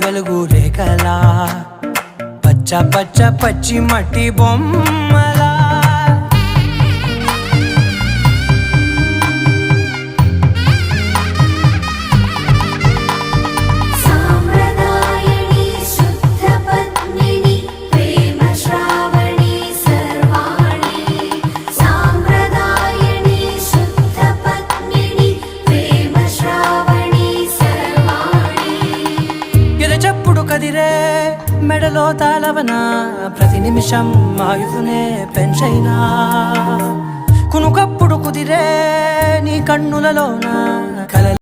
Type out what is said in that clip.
వెలుగు రేఖలా పచ్చ పచ్చ పచ్చి మట్టి బొమ్మలా చెప్పుడు కదిరే మెడలో తాళవన ప్రతి నిమిషం ఆయుధునే పెంచైనా కునుకప్పుడు కుదిరే నీ కన్నులలోన కల